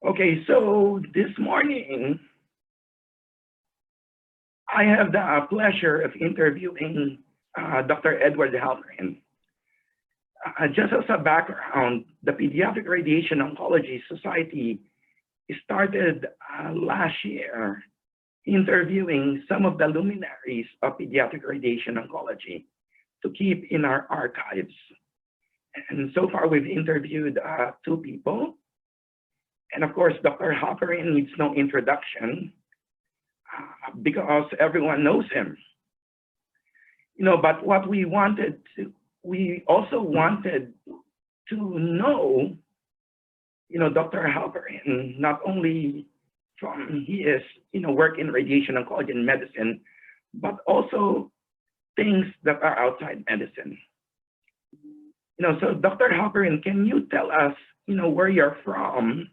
Okay, so this morning I have the pleasure of interviewing Dr. Edward Halperin. Just as a background, the Pediatric Radiation Oncology Society started last year interviewing some of the luminaries of pediatric radiation oncology to keep in our archives. And so far, we've interviewed two people. And of course, Dr. Halperin needs no introduction because everyone knows him. But what we also wanted to know, Dr. Halperin, not only from his, work in radiation oncology and medicine, but also things that are outside medicine. So Dr. Halperin, can you tell us, where you're from,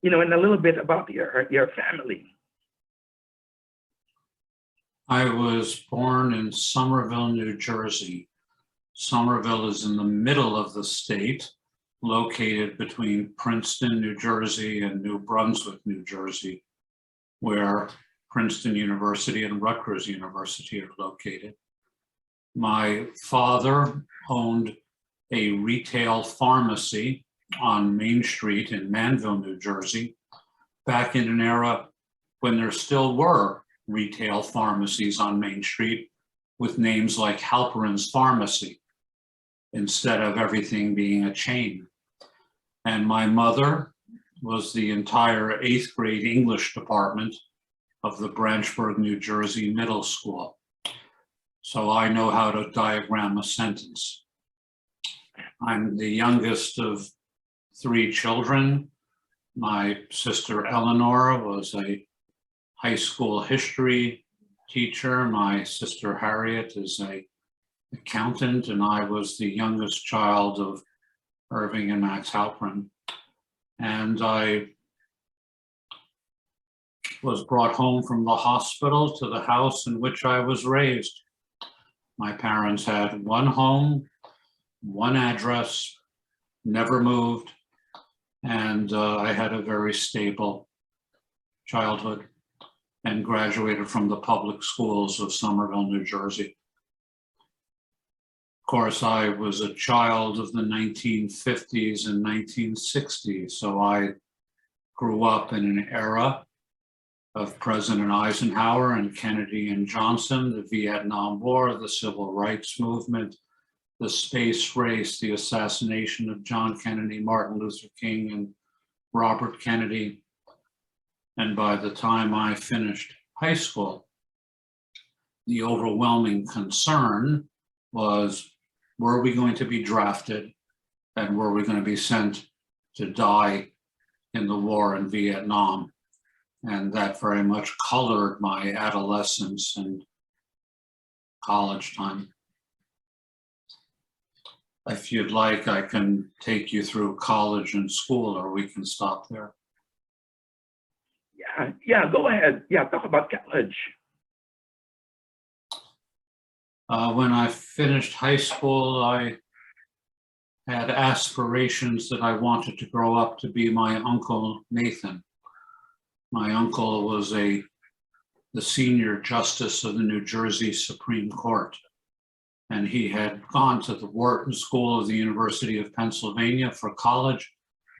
and a little bit about your family? I was born in Somerville, New Jersey. Somerville is in the middle of the state, located between Princeton, New Jersey, and New Brunswick, New Jersey, where Princeton University and Rutgers University are located. My father owned a retail pharmacy on Main Street in Manville, New Jersey, back in an era when there still were retail pharmacies on Main Street with names like Halperin's Pharmacy, instead of everything being a chain. And my mother was the entire 8th grade English department of the Branchburg, New Jersey Middle School. So I know how to diagram a sentence. I'm the youngest of 3 children. My sister Eleanor was a high school history teacher. My sister Harriet is an accountant, and I was the youngest child of Irving and Max Halperin. And I was brought home from the hospital to the house in which I was raised. My parents had one home, one address, never moved, and I had a very stable childhood and graduated from the public schools of Somerville, New Jersey. Of course, I was a child of the 1950s and 1960s, so I grew up in an era of President Eisenhower and Kennedy and Johnson, the Vietnam War, the Civil Rights Movement, the space race, the assassination of John Kennedy, Martin Luther King, and Robert Kennedy. And by the time I finished high school, the overwhelming concern was, were we going to be drafted and were we going to be sent to die in the war in Vietnam? And that very much colored my adolescence and college time. If you'd like, I can take you through college and school, or we can stop there. Yeah, go ahead. Yeah, talk about college. When I finished high school, I had aspirations that I wanted to grow up to be my uncle Nathan. My uncle was the senior justice of the New Jersey Supreme Court, and he had gone to the Wharton School of the University of Pennsylvania for college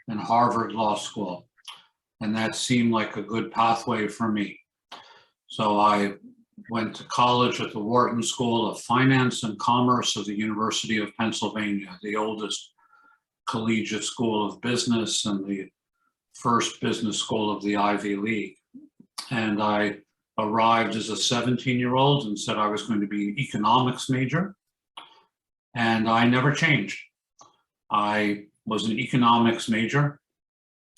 and Harvard Law School. And that seemed like a good pathway for me. So I went to college at the Wharton School of Finance and Commerce of the University of Pennsylvania, the oldest collegiate school of business and the first business school of the Ivy League. And I arrived as a 17-year-old and said I was going to be an economics major. And I never changed. I was an economics major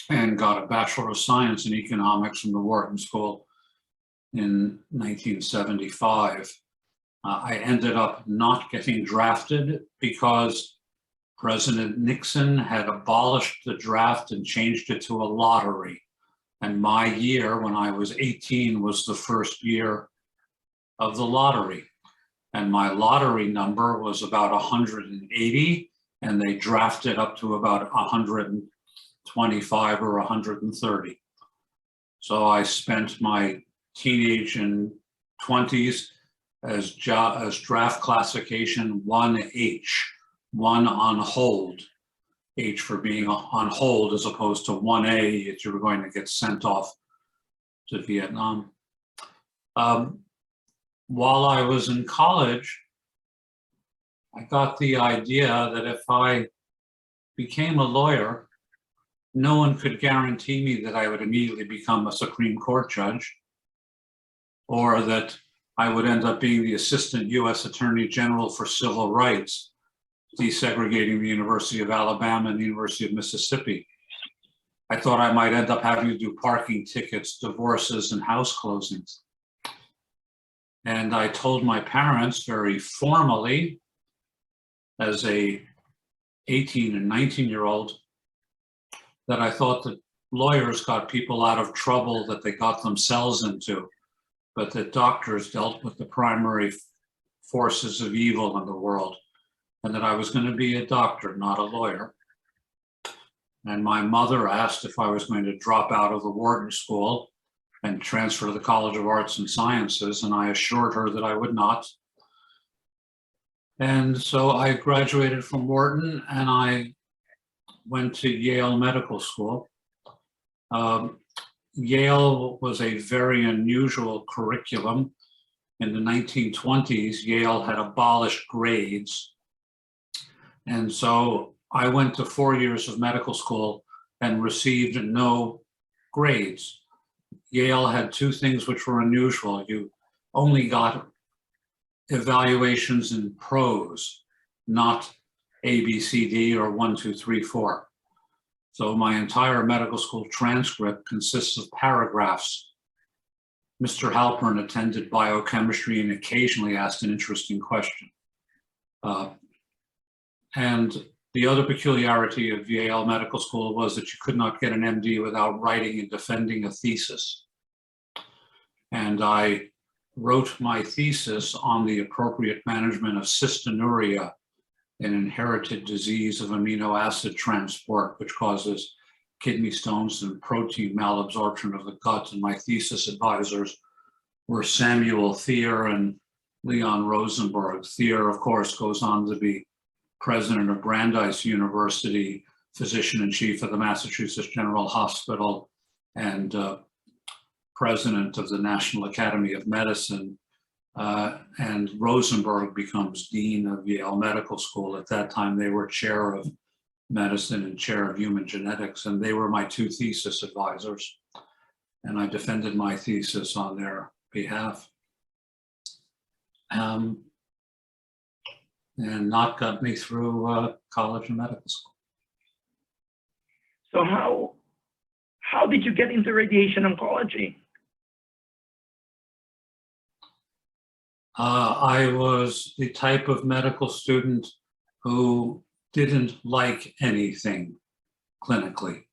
and got a Bachelor of Science in Economics from the Wharton School in 1975. I ended up not getting drafted because President Nixon had abolished the draft and changed it to a lottery. And my year, when I was 18, was the first year of the lottery. And my lottery number was about 180, and they drafted up to about 120 25 or 130. So I spent my teenage and 20s as draft classification 1H, 1 on hold, H for being on hold as opposed to 1A if you were going to get sent off to Vietnam. While I was in college, I got the idea that if I became a lawyer, no one could guarantee me that I would immediately become a Supreme Court judge, or that I would end up being the Assistant U.S. Attorney General for Civil Rights, desegregating the University of Alabama and the University of Mississippi. I thought I might end up having to do parking tickets, divorces, and house closings. And I told my parents very formally, as a 18 and 19-year-old, that I thought that lawyers got people out of trouble that they got themselves into, but that doctors dealt with the primary forces of evil in the world, and that I was going to be a doctor, not a lawyer. And my mother asked if I was going to drop out of the Wharton School and transfer to the College of Arts and Sciences, and I assured her that I would not. And so I graduated from Wharton and I went to Yale Medical School. Yale was a very unusual curriculum. In the 1920s, Yale had abolished grades. And so I went to 4 years of medical school and received no grades. Yale had two things which were unusual. You only got evaluations in prose, not A, B, C, D, or 1, 2, 3, 4. So my entire medical school transcript consists of paragraphs. Mr. Halperin attended biochemistry and occasionally asked an interesting question. And the other peculiarity of Yale Medical School was that you could not get an MD without writing and defending a thesis. And I wrote my thesis on the appropriate management of cystinuria, an inherited disease of amino acid transport, which causes kidney stones and protein malabsorption of the gut. And my thesis advisors were Samuel Thier and Leon Rosenberg. Thier, of course, goes on to be president of Brandeis University, physician-in-chief of the Massachusetts General Hospital, and president of the National Academy of Medicine. And Rosenberg becomes dean of Yale Medical School. At that time, they were chair of medicine and chair of human genetics, and they were my two thesis advisors. And I defended my thesis on their behalf. And that got me through college and medical school. So how did you get into radiation oncology? I was the type of medical student who didn't like anything clinically.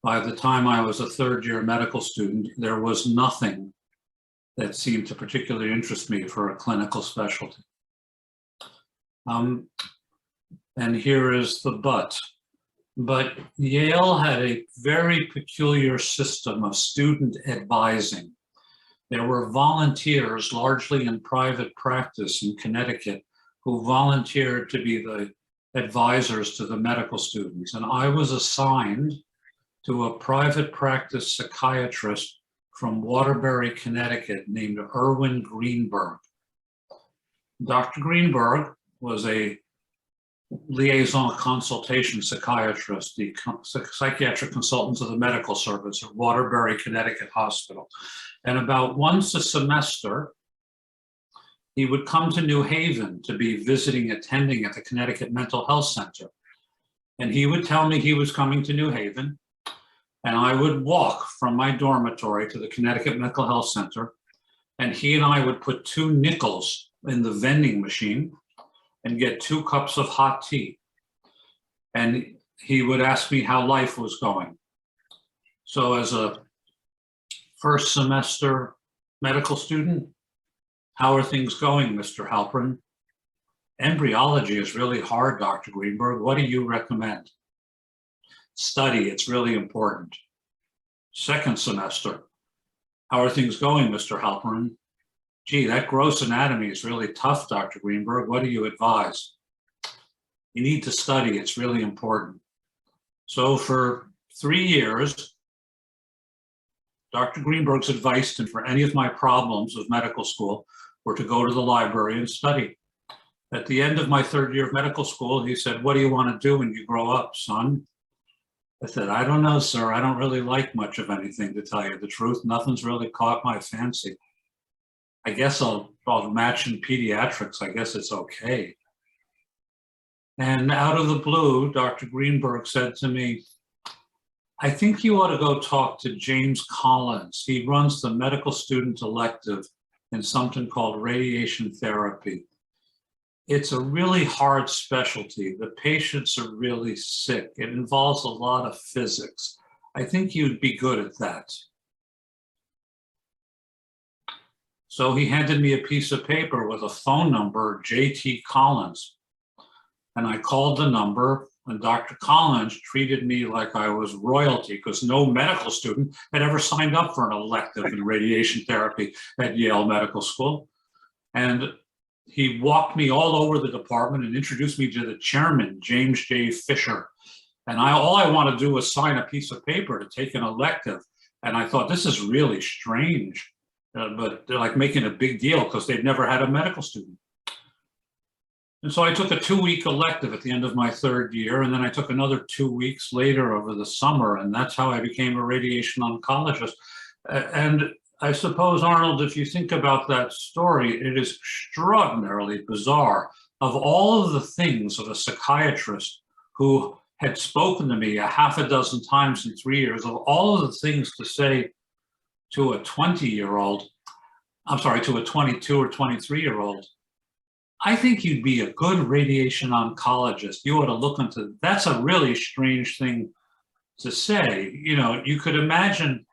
By the time I was a third-year medical student, there was nothing that seemed to particularly interest me for a clinical specialty. And here is the but. But Yale had a very peculiar system of student advising. There were volunteers, largely in private practice in Connecticut, who volunteered to be the advisors to the medical students. And I was assigned to a private practice psychiatrist from Waterbury, Connecticut, named Erwin Greenberg. Dr. Greenberg was a liaison consultation psychiatrist, the psychiatric consultant to the medical service at Waterbury, Connecticut Hospital. And about once a semester, he would come to New Haven to be attending at the Connecticut Mental Health Center. And he would tell me he was coming to New Haven, and I would walk from my dormitory to the Connecticut Mental Health Center, and he and I would put 2 nickels in the vending machine and get 2 cups of hot tea. And he would ask me how life was going. So as a first semester medical student, how are things going, Mr. Halperin? Embryology is really hard, Dr. Greenberg. What do you recommend? Study, it's really important. Second semester, how are things going, Mr. Halperin? Gee, that gross anatomy is really tough, Dr. Greenberg. What do you advise? You need to study, it's really important. So for 3 years, Dr. Greenberg's advice to for any of my problems with medical school were to go to the library and study. At the end of my 3rd year of medical school, he said, what do you want to do when you grow up, son? I said, I don't know, sir. I don't really like much of anything, to tell you the truth. Nothing's really caught my fancy. I guess I'll match in pediatrics. I guess it's okay. And out of the blue, Dr. Greenberg said to me, I think you ought to go talk to James Collins. He runs the medical student elective in something called radiation therapy. It's a really hard specialty. The patients are really sick. It involves a lot of physics. I think you'd be good at that. So he handed me a piece of paper with a phone number, J.T. Collins. And I called the number, and Dr. Collins treated me like I was royalty because no medical student had ever signed up for an elective in radiation therapy at Yale Medical School. And he walked me all over the department and introduced me to the chairman, James J. Fisher. And all I want to do was sign a piece of paper to take an elective. And I thought, this is really strange. But they're like making a big deal because they've never had a medical student. And so I took a 2-week elective at the end of my 3rd year, and then I took another 2 weeks later over the summer, and that's how I became a radiation oncologist. And I suppose, Arnold, if you think about that story, it is extraordinarily bizarre. Of all of the things of a psychiatrist who had spoken to me a half a dozen times in 3 years, of all of the things to say to a 20-year-old, I'm sorry, to a 22 or 23-year-old, I think you'd be a good radiation oncologist. You ought to look into, that's a really strange thing to say. You know, you could imagine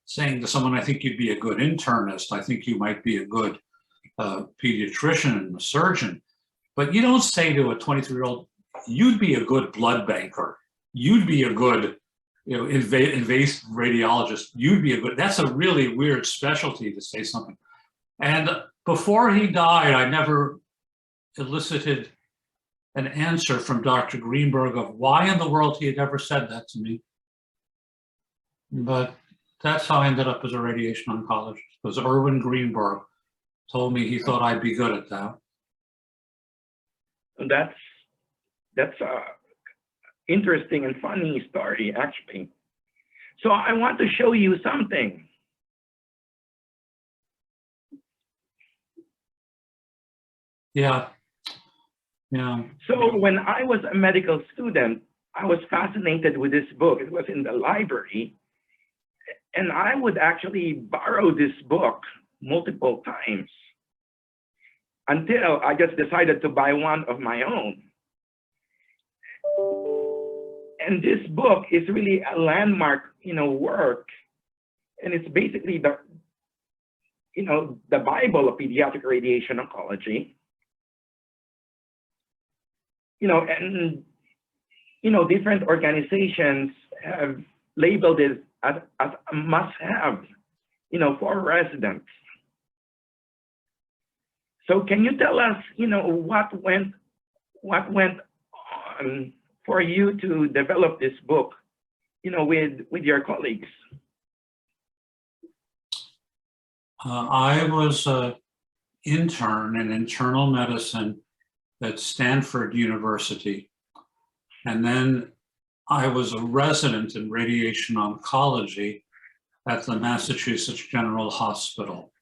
saying to someone, I think you'd be a good internist. I think you might be a good pediatrician and a surgeon. But you don't say to a 23-year-old, you'd be a good blood banker. You'd be a good invasive radiologist. You'd be a good, that's a really weird specialty to say something. And before he died, I never elicited an answer from Dr. Greenberg of why in the world he had ever said that to me. But that's how I ended up as a radiation oncologist, because Erwin Greenberg told me he thought I'd be good at that. That's a interesting and funny story, actually. So I want to show you something. Yeah. So when I was a medical student, I was fascinated with this book. It was in the library. And I would actually borrow this book multiple times until I just decided to buy one of my own. And this book is really a landmark, work. And it's basically the Bible of pediatric radiation oncology. And different organizations have labeled it as a must-have, for residents. So can you tell us, what went on for you to develop this book, with your colleagues? I was an intern in internal medicine at Stanford University. And then I was a resident in radiation oncology at the Massachusetts General Hospital.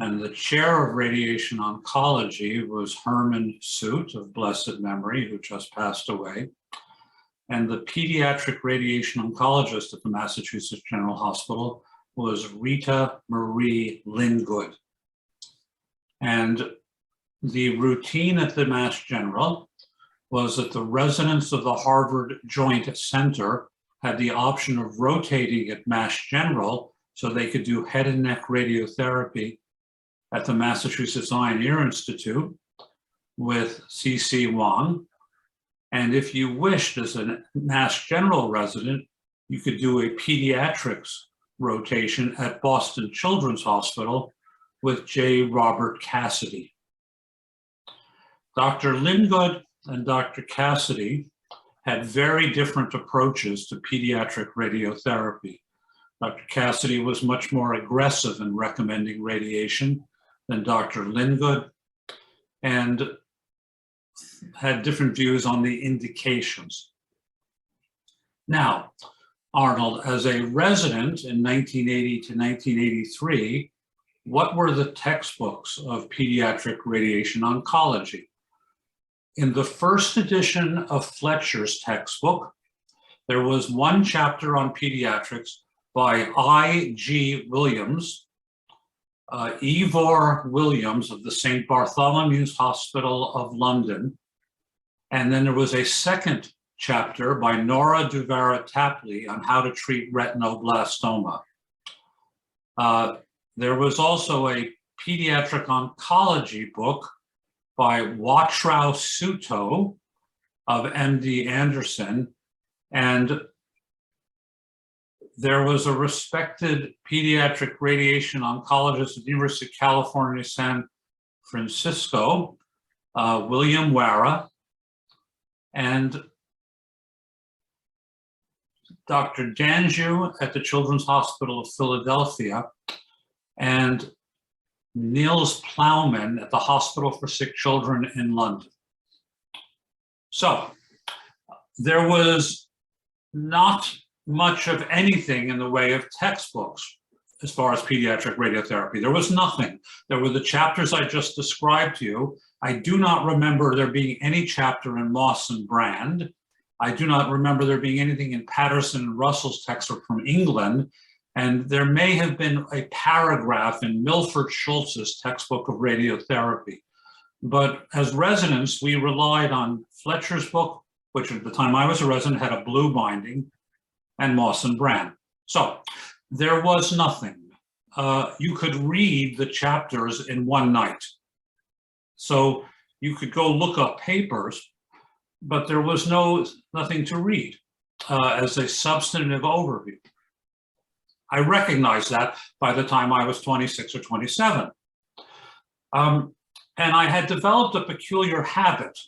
And the chair of radiation oncology was Herman Soot of blessed memory, who just passed away. And the pediatric radiation oncologist at the Massachusetts General Hospital was Rita Marie Lingood. And the routine at the Mass General was that the residents of the Harvard Joint Center had the option of rotating at Mass General so they could do head and neck radiotherapy at the Massachusetts Eye and Ear Institute with C.C. Wang. And if you wished, as a Mass General resident, you could do a pediatrics rotation at Boston Children's Hospital with J. Robert Cassidy. Dr. Lingood and Dr. Cassidy had very different approaches to pediatric radiotherapy. Dr. Cassidy was much more aggressive in recommending radiation than Dr. Lingood, and had different views on the indications. Now, Arnold, as a resident in 1980 to 1983, what were the textbooks of pediatric radiation oncology? In the first edition of Fletcher's textbook, there was one chapter on pediatrics by I.G. Williams, Ivor Williams of the St. Bartholomew's Hospital of London. And then there was a second chapter by Nora Duvara Tapley on how to treat retinoblastoma. There was also a pediatric oncology book by Watrau Suto of MD Anderson, and there was a respected pediatric radiation oncologist at the University of California, San Francisco, William Wara, and Dr. Danju at the Children's Hospital of Philadelphia, and Niels Plowman at the Hospital for Sick Children in London. So there was not much of anything in the way of textbooks as far as pediatric radiotherapy. There was nothing. There were the chapters I just described to you. I do not remember there being any chapter in Moss and Brand. I do not remember there being anything in Patterson and Russell's textbook from England. And there may have been a paragraph in Milford Schultz's textbook of radiotherapy. But as residents, we relied on Fletcher's book, which at the time I was a resident had a blue binding, and Moss and Brand. So there was nothing. You could read the chapters in one night. So you could go look up papers, but there was nothing to read as a substantive overview. I recognized that by the time I was 26 or 27. And I had developed a peculiar habit.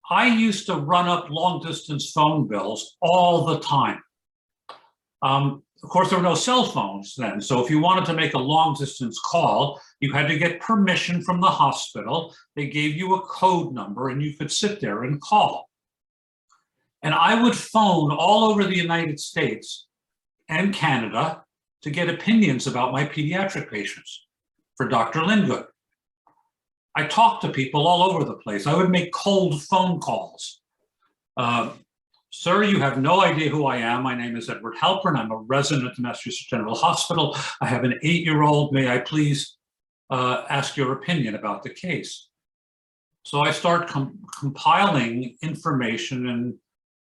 I used to run up long distance phone bills all the time. Of course, there were no cell phones then. So if you wanted to make a long distance call, you had to get permission from the hospital. They gave you a code number and you could sit there and call. And I would phone all over the United States and Canada to get opinions about my pediatric patients for Dr. Lingood. I talked to people all over the place. I would make cold phone calls. Sir, you have no idea who I am. My name is Edward Halperin. I'm a resident at the Massachusetts General Hospital. I have an 8-year-old. May I please ask your opinion about the case? So I start compiling information and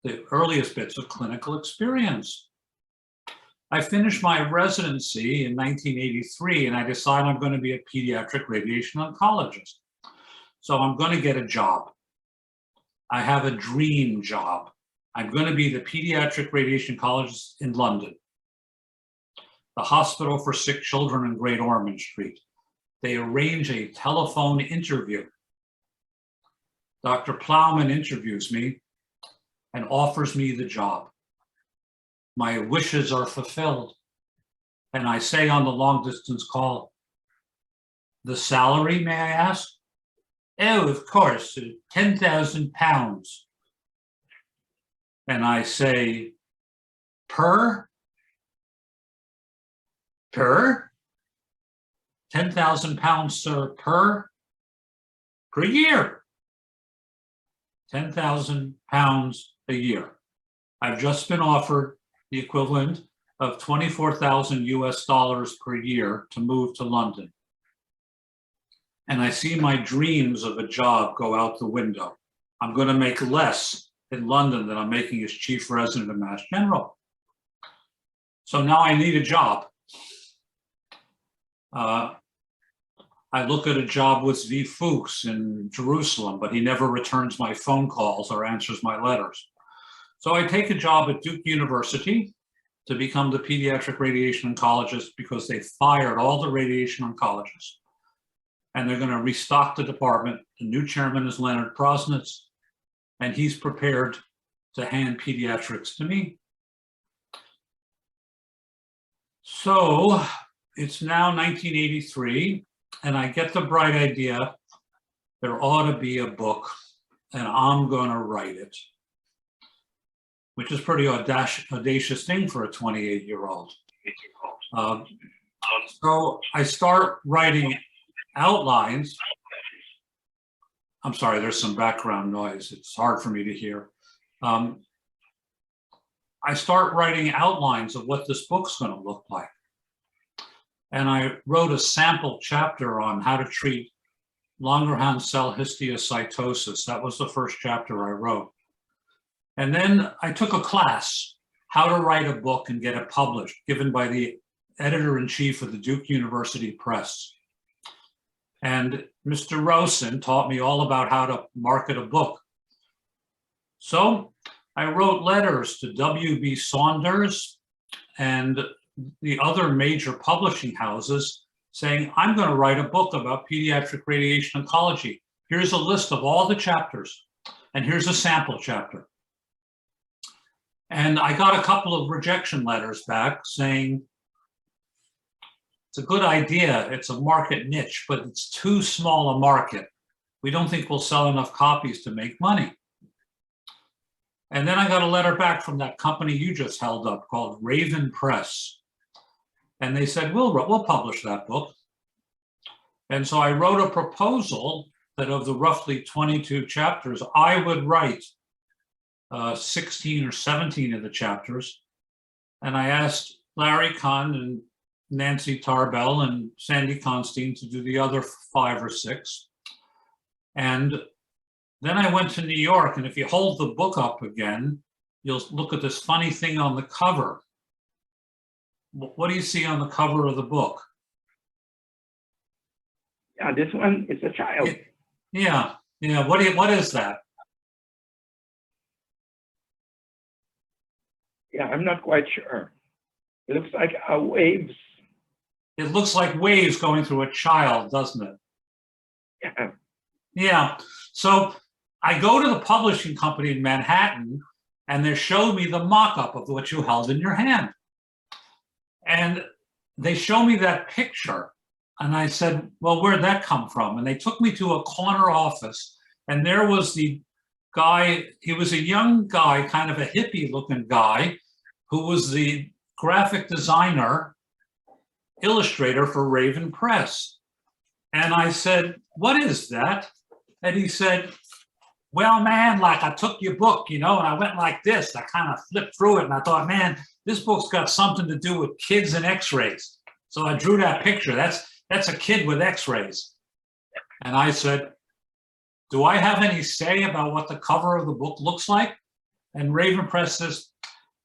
the earliest bits of clinical experience. I finished my residency in 1983 and I decided I'm going to be a pediatric radiation oncologist. So I'm going to get a job. I have a dream job. I'm going to be the pediatric radiation oncologist in London, the Hospital for Sick Children in Great Ormond Street. They arrange a telephone interview. Dr. Plowman interviews me and offers me the job. My wishes are fulfilled. And I say on the long distance call, the salary, may I ask? Oh, of course, 10,000 pounds. And I say, per? 10,000 pounds, sir, per year. 10,000 pounds a year. I've just been offered the equivalent of 24,000 US dollars per year to move to London. And I see my dreams of a job go out the window. I'm going to make less in London than I'm making as chief resident of Mass General. So now I need a job. I look at a job with Zvi Fuchs in Jerusalem, but he never returns my phone calls or answers my letters. So I take a job at Duke University to become the pediatric radiation oncologist because they fired all the radiation oncologists. And they're going to restock the department. The new chairman is Leonard Prosnitz, and he's prepared to hand pediatrics to me. So it's now 1983, and I get the bright idea there ought to be a book, and I'm going to write it, which is a pretty audacious thing for a 28-year-old. So I start writing outlines. I'm sorry, there's some background noise. It's hard for me to hear. I start writing outlines of what this book's going to look like. And I wrote a sample chapter on how to treat Langerhans cell histiocytosis. That was the first chapter I wrote. And then I took a class, how to write a book and get it published, given by the editor-in-chief of the Duke University Press. And Mr. Rosen taught me all about how to market a book. So I wrote letters to W.B. Saunders and the other major publishing houses saying, I'm going to write a book about pediatric radiation oncology. Here's a list of all the chapters, and here's a sample chapter. And I got a couple of rejection letters back saying, it's a good idea, it's a market niche, but it's too small a market. We don't think we'll sell enough copies to make money. And then I got a letter back from that company you just held up called Raven Press. And they said, we'll publish that book. And so I wrote a proposal that of the roughly 22 chapters, I would write 16 or 17 of the chapters. And I asked Larry Kahn and Nancy Tarbell and Sandy Constein to do the other 5 or 6. And then I went to New York, and if you hold the book up again, you'll look at this funny thing on the cover. What do you see on the cover of the book? Yeah, this one is a child. Yeah. What is that? Yeah, I'm not quite sure. It looks like waves. It looks like waves going through a child, doesn't it? Yeah. Yeah. So I go to the publishing company in Manhattan, and they showed me the mock-up of what you held in your hand. And they show me that picture. And I said, well, where'd that come from? And they took me to a corner office, and there was the guy. He was a young guy, kind of a hippie-looking guy, who was the graphic designer, illustrator for Raven Press. And I said, what is that? And he said, well, man, like I took your book, and I went like this. I kind of flipped through it, and I thought, man, this book's got something to do with kids and x-rays. So I drew that picture. That's a kid with x-rays. And I said, do I have any say about what the cover of the book looks like? And Raven Press says,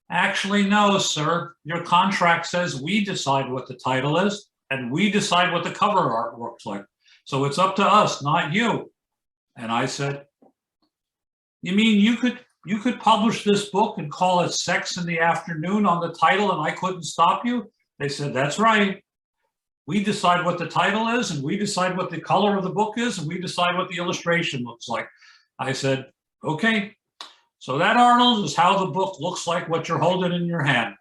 actually, no, sir. Your contract says we decide what the title is, and we decide what the cover art looks like. So it's up to us, not you. And I said, you mean you could publish this book and call it Sex in the Afternoon on the title and I couldn't stop you? They said, that's right. We decide what the title is, and we decide what the color of the book is, and we decide what the illustration looks like. I said, okay. So that, Arnold, is how the book looks like, what you're holding in your hand.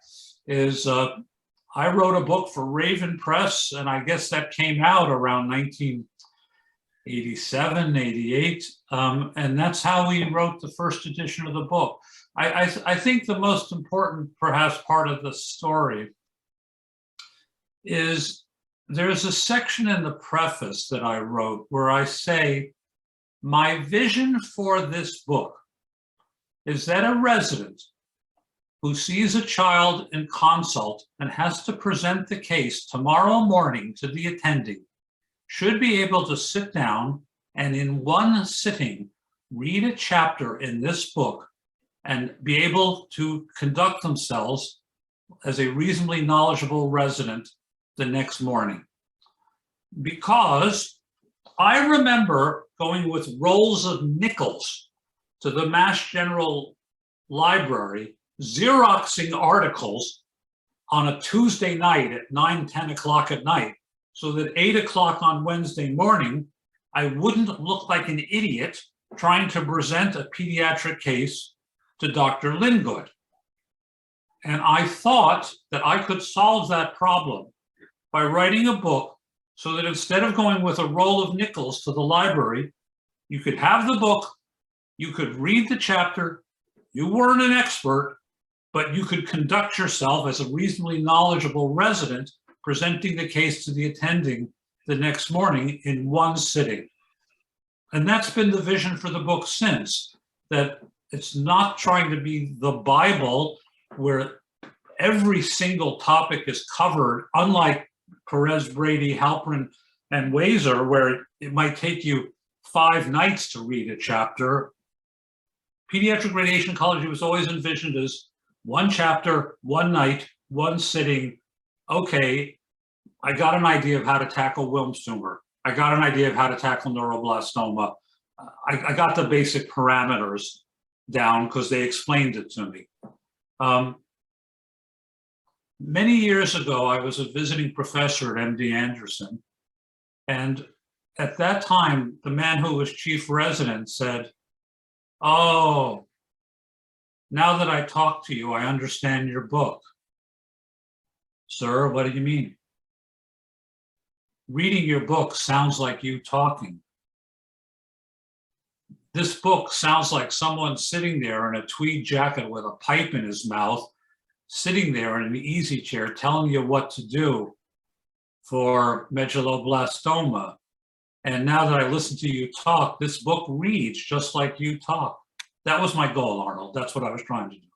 I wrote a book for Raven Press, and I guess that came out around 1987, 88. And that's how we wrote the first edition of the book. I think the most important, perhaps, part of the story is there's a section in the preface that I wrote where I say, my vision for this book is that a resident who sees a child in consult and has to present the case tomorrow morning to the attending should be able to sit down and in one sitting read a chapter in this book and be able to conduct themselves as a reasonably knowledgeable resident the next morning. Because I remember going with rolls of nickels to the Mass General Library, Xeroxing articles on a Tuesday night at 9, 10 o'clock at night, so that 8 o'clock on Wednesday morning, I wouldn't look like an idiot trying to present a pediatric case to Dr. Lingood. And I thought that I could solve that problem by writing a book so that instead of going with a roll of nickels to the library, you could have the book, you could read the chapter, you weren't an expert, but you could conduct yourself as a reasonably knowledgeable resident, presenting the case to the attending the next morning in one sitting. And that's been the vision for the book since, that it's not trying to be the Bible where every single topic is covered, unlike Perez, Brady, Halperin, and Wazer, where it might take you 5 nights to read a chapter. Pediatric radiation oncology was always envisioned as one chapter, one night, one sitting. Okay, I got an idea of how to tackle Wilms tumor. I got an idea of how to tackle neuroblastoma. I got the basic parameters down because they explained it to me. Many years ago, I was a visiting professor at MD Anderson. And at that time, the man who was chief resident said, "Oh, now that I talk to you, I understand your book." "Sir, what do you mean?" "Reading your book sounds like you talking. This book sounds like someone sitting there in a tweed jacket with a pipe in his mouth, sitting there in an easy chair telling you what to do for medulloblastoma. And now that I listen to you talk, this book reads just like you talk." That was my goal, Arnold. That's what I was trying to do.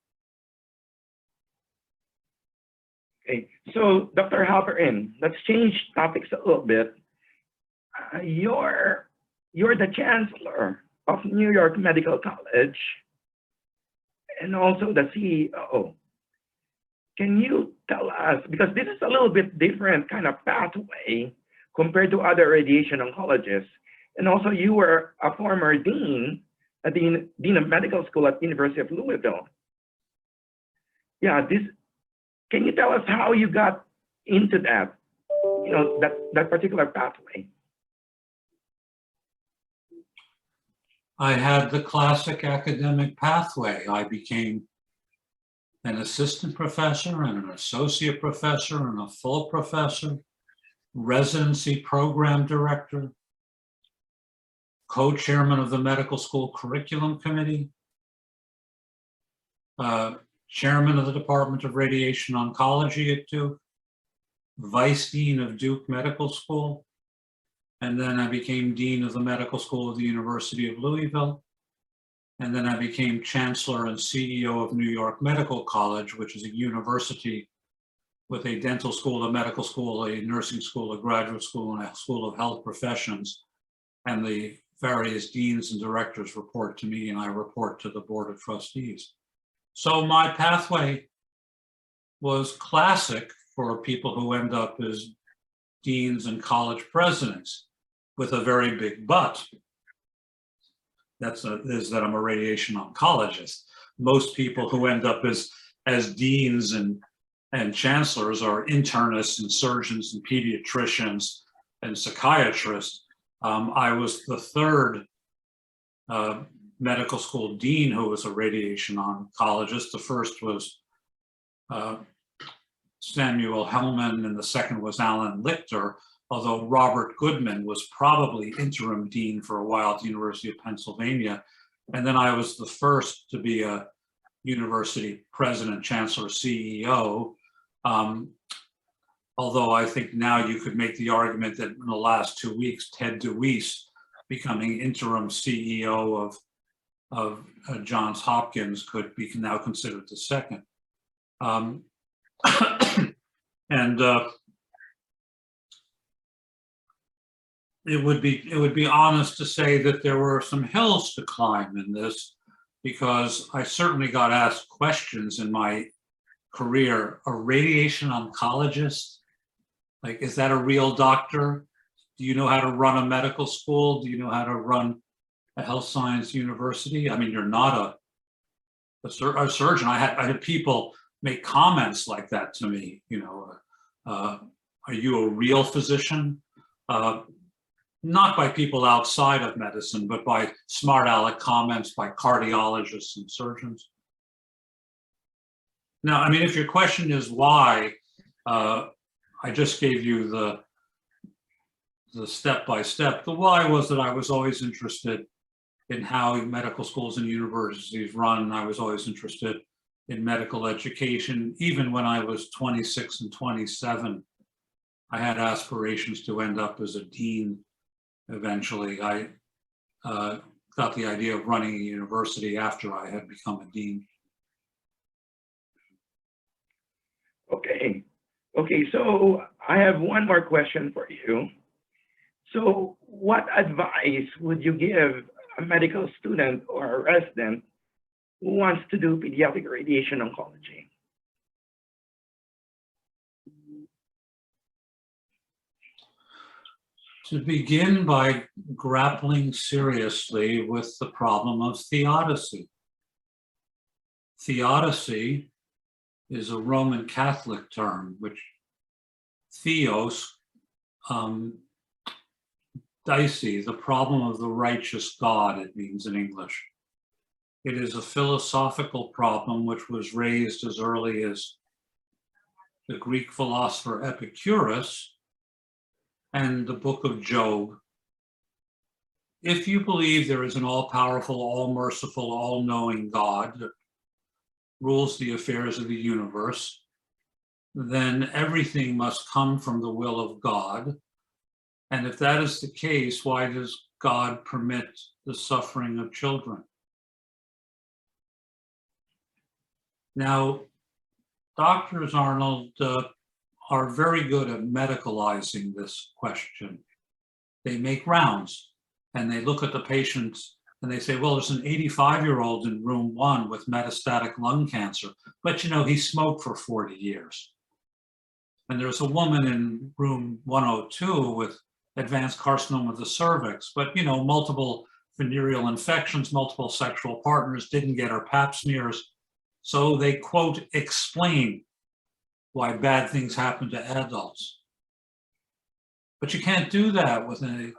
Okay, so Dr. Halperin, let's change topics a little bit. You're the chancellor of New York Medical College and also the CEO. Can you tell us, because this is a little bit different kind of pathway compared to other radiation oncologists, and also you were a former dean at the Dean of Medical School at University of Louisville. Yeah, can you tell us how you got into that, that particular pathway? I had the classic academic pathway. I became an assistant professor and an associate professor and a full professor, residency program director, co-chairman of the medical school curriculum committee, chairman of the Department of Radiation Oncology at Duke, vice dean of Duke Medical School, and then I became dean of the medical school of the University of Louisville. And then I became chancellor and CEO of New York Medical College, which is a university with a dental school, a medical school, a nursing school, a graduate school, and a school of health professions. And the various deans and directors report to me, and I report to the board of trustees. So my pathway was classic for people who end up as deans and college presidents, with a very big but. Is that I'm a radiation oncologist. Most people who end up as deans and chancellors are internists and surgeons and pediatricians and psychiatrists. I was the third medical school dean who was a radiation oncologist. The first was Samuel Hellman, and the second was Alan Lichter, although Robert Goodman was probably interim dean for a while at the University of Pennsylvania. And then I was the first to be a university president, chancellor, CEO. Although I think now you could make the argument that in the last 2 weeks, Ted DeWeese becoming interim CEO of Johns Hopkins could be now considered the second. It would be honest to say that there were some hills to climb in this, because I certainly got asked questions in my career. A radiation oncologist, like, is that a real doctor? do you know how to run a medical school? Do you know how to run a health science university? I mean, you're not a surgeon. I had people make comments like that to me, are you a real physician? Not by people outside of medicine, but by smart aleck comments by cardiologists and surgeons. Now, I mean, if your question is why, I just gave you the step-by-step. The why was that I was always interested in how medical schools and universities run. I was always interested in medical education. Even when I was 26 and 27, I had aspirations to end up as a dean. Eventually, I got the idea of running a university after I had become a dean. Okay, so I have one more question for you. So what advice would you give a medical student or a resident who wants to do pediatric radiation oncology? To begin by grappling seriously with the problem of theodicy. Theodicy is a Roman Catholic term, which theos, dicey, the problem of the righteous God, it means in English. It is a philosophical problem which was raised as early as the Greek philosopher Epicurus and the book of Job. If you believe there is an all-powerful, all-merciful, all-knowing God that rules the affairs of the universe, then everything must come from the will of God. And if that is the case, why does God permit the suffering of children? Now, doctors, Arnold, are very good at medicalizing this question. They make rounds and they look at the patients and they say, well, there's an 85-year-old in room 1 with metastatic lung cancer, but he smoked for 40 years. And there's a woman in room 102 with advanced carcinoma of the cervix, but multiple venereal infections, multiple sexual partners, didn't get her pap smears. So they, quote, explain why bad things happen to adults. But you can't do that with a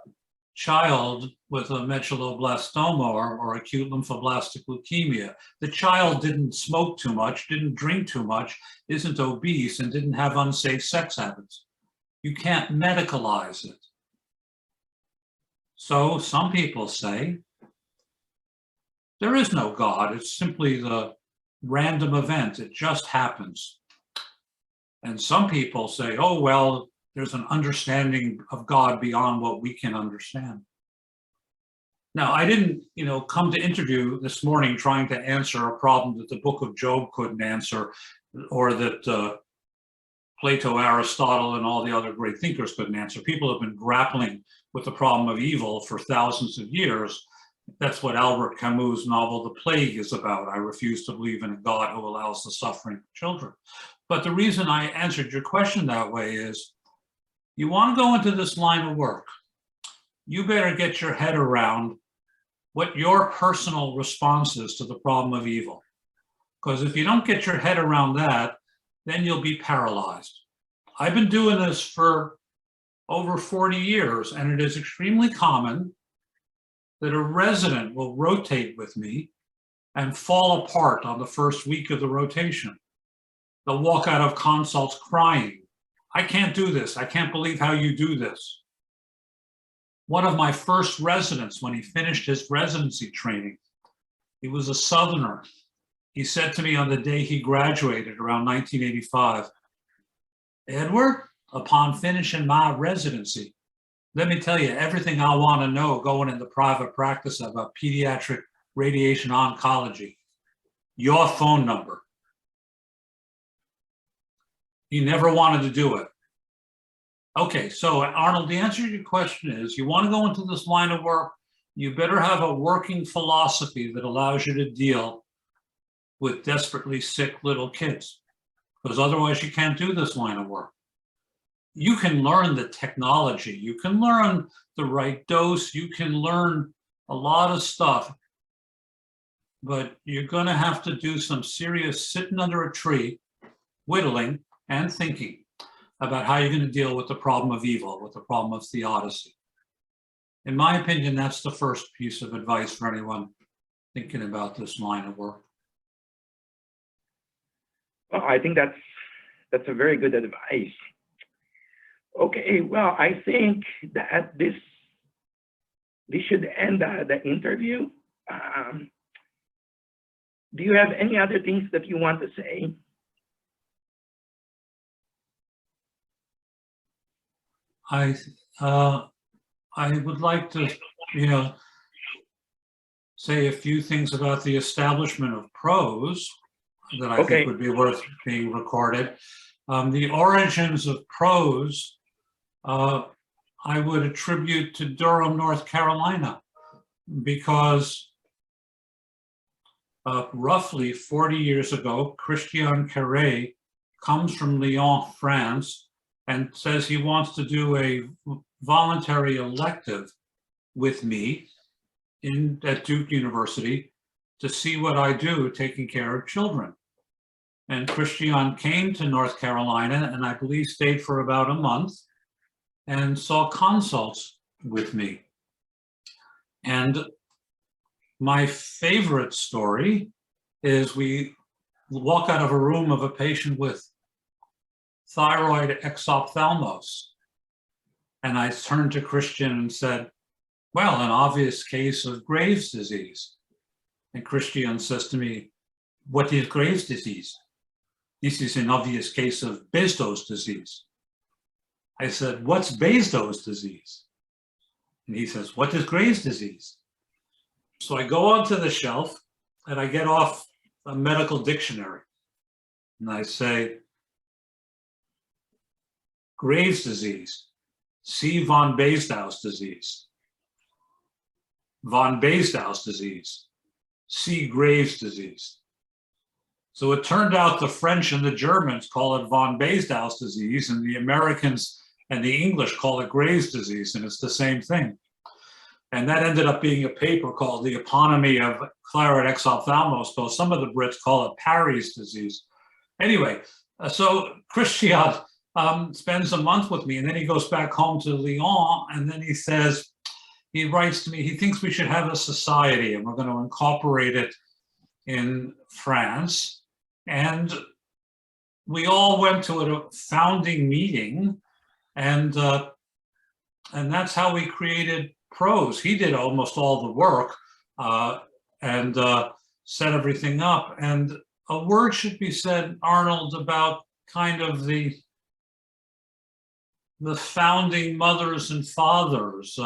child with a medulloblastoma or acute lymphoblastic leukemia. The child didn't smoke too much, didn't drink too much, isn't obese, and didn't have unsafe sex habits. You can't medicalize it. So some people say, there is no God, it's simply the random event, it just happens. And some people say, oh, well, there's an understanding of God beyond what we can understand. Now, I didn't, come to interview this morning trying to answer a problem that the book of Job couldn't answer, or that Plato, Aristotle, and all the other great thinkers couldn't answer. People have been grappling with the problem of evil for thousands of years. That's what Albert Camus' novel, The Plague, is about. I refuse to believe in a God who allows the suffering of children. But the reason I answered your question that way is, you want to go into this line of work, you better get your head around what your personal response is to the problem of evil. Because if you don't get your head around that, then you'll be paralyzed. I've been doing this for over 40 years, and it is extremely common that a resident will rotate with me and fall apart on the first week of the rotation. They'll walk out of consults crying. I can't do this. I can't believe how you do this. One of my first residents, when he finished his residency training, he was a Southerner. He said to me on the day he graduated around 1985, Edward, upon finishing my residency, let me tell you everything I want to know going into private practice about pediatric radiation oncology. Your phone number. He never wanted to do it. Okay, so Arnold, the answer to your question is, you want to go into this line of work, you better have a working philosophy that allows you to deal with desperately sick little kids, because otherwise you can't do this line of work. you can learn the technology, you can learn the right dose, you can learn a lot of stuff, but you're going to have to do some serious sitting under a tree, whittling and thinking about how you're going to deal with the problem of evil, with the problem of theodicy. In my opinion, that's the first piece of advice for anyone thinking about this line of work. Well, I think that's a very good advice. Okay, well, I think that this should end the interview. Do you have any other things that you want to say? I would like to, say a few things about the establishment of prose that I think would be worth being recorded. The origins of prose, I would attribute to Durham, North Carolina, because roughly 40 years ago, Christian Carré comes from Lyon, France, and says he wants to do a voluntary elective with me at Duke University to see what I do taking care of children. And Christian came to North Carolina and I believe stayed for about a month and saw consults with me. And my favorite story is we walk out of a room of a patient with thyroid exophthalmos. And I turned to Christian and said, well, an obvious case of Graves' disease. And Christian says to me, what is Graves' disease? This is an obvious case of Bestow's disease. I said, what's Bestow's disease? And he says, what is Graves' disease? So I go onto the shelf and I get off a medical dictionary. And I say, Graves' disease, see von Bestow's disease. Von Bestow's disease, see Graves' disease. So it turned out the French and the Germans call it von Bestow's disease, and the Americans and the English call it Graves' disease, and it's the same thing. And that ended up being a paper called The Eponymy of Thyroid Exophthalmos, though some of the Brits call it Parry's disease. Anyway, so Christian spends a month with me, and then he goes back home to Lyon, and then he writes to me, he thinks we should have a society, and we're going to incorporate it in France. And we all went to a founding meeting, and that's how we created prose. He did almost all the work and set everything up. And a word should be said, Arnold, about kind of the founding mothers and fathers.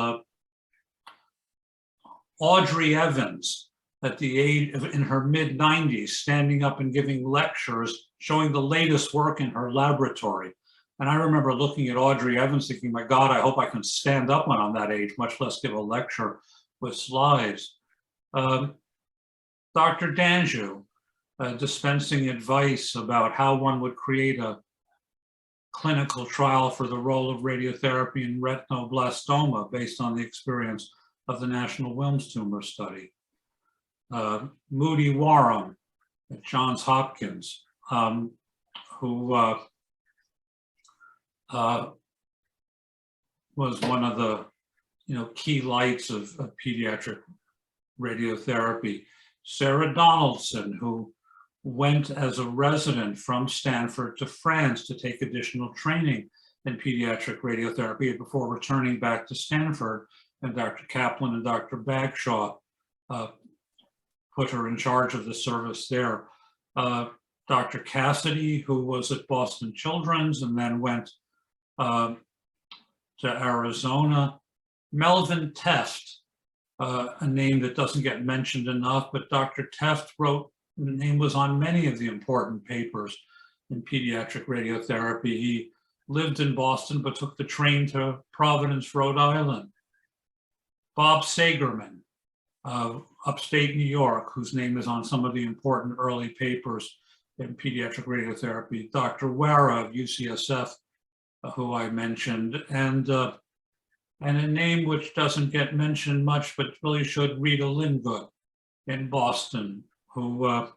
Audrey Evans, at the age in her mid-90s, standing up and giving lectures, showing the latest work in her laboratory. And I remember looking at Audrey Evans thinking, my God, I hope I can stand up when I'm that age, much less give a lecture with slides. Dr. Danjou, dispensing advice about how one would create a clinical trial for the role of radiotherapy in retinoblastoma based on the experience of the National Wilms Tumor Study. Moody Warham at Johns Hopkins, who was one of the key lights of pediatric radiotherapy. Sarah Donaldson, who went as a resident from Stanford to France to take additional training in pediatric radiotherapy before returning back to Stanford, and Dr. Kaplan and Dr. Bagshaw put her in charge of the service there. Dr. Cassidy, who was at Boston Children's and then went to Arizona. Melvin Teft, a name that doesn't get mentioned enough, but Dr. Teft wrote, the name was on many of the important papers in pediatric radiotherapy. He lived in Boston, but took the train to Providence, Rhode Island. Bob Sagerman, upstate New York, whose name is on some of the important early papers in pediatric radiotherapy. Dr. Wara of UCSF who I mentioned, and a name which doesn't get mentioned much, but really should, Rita Lingood in Boston, who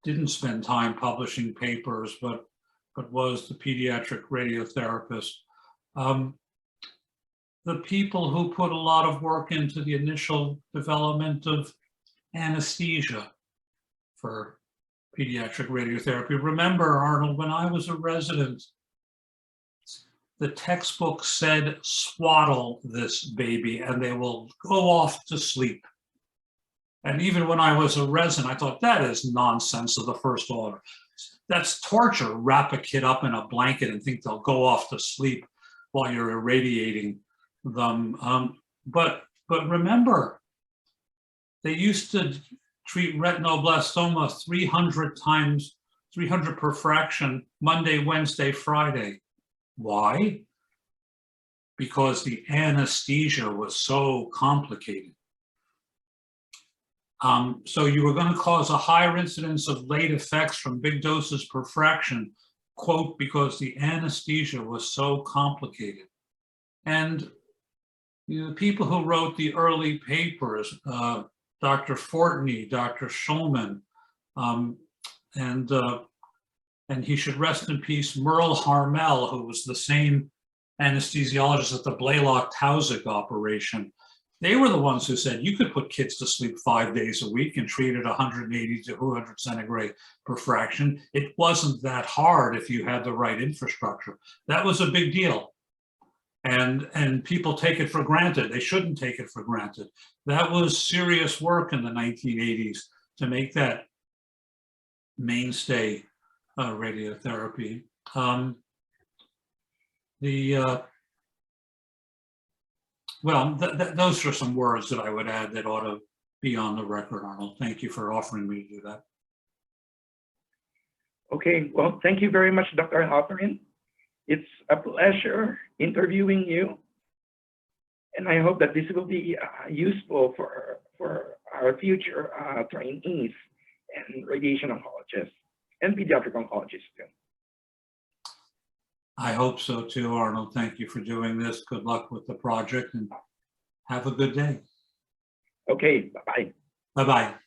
didn't spend time publishing papers, but was the pediatric radiotherapist. The people who put a lot of work into the initial development of anesthesia for pediatric radiotherapy. Remember, Arnold, when I was a resident, the textbook said, swaddle this baby and they will go off to sleep. And even when I was a resident, I thought, that is nonsense of the first order. That's torture. Wrap a kid up in a blanket and think they'll go off to sleep while you're irradiating them. But remember, they used to treat retinoblastoma 300 per fraction, Monday, Wednesday, Friday. Why? Because the anesthesia was so complicated. So you were going to cause a higher incidence of late effects from big doses per fraction, quote, because the anesthesia was so complicated. And the people who wrote the early papers, Dr. Fortney, Dr. Schulman, and he should rest in peace, Merle Harmel, who was the same anesthesiologist at the Blaylock-Taussig operation. They were the ones who said you could put kids to sleep 5 days a week and treat at 180 to 200 centigrade per fraction. It wasn't that hard if you had the right infrastructure. That was a big deal. And people take it for granted. They shouldn't take it for granted. That was serious work in the 1980s to make that mainstay radiotherapy. Well, those are some words that I would add that ought to be on the record, Arnold. Thank you for offering me to do that. Okay, well, thank you very much, Dr. Halperin. It's a pleasure interviewing you. And I hope that this will be useful for our future trainees and radiation oncologists and pediatric oncologists too. I hope so too, Arnold. Thank you for doing this. Good luck with the project and have a good day. Okay, bye-bye. Bye-bye.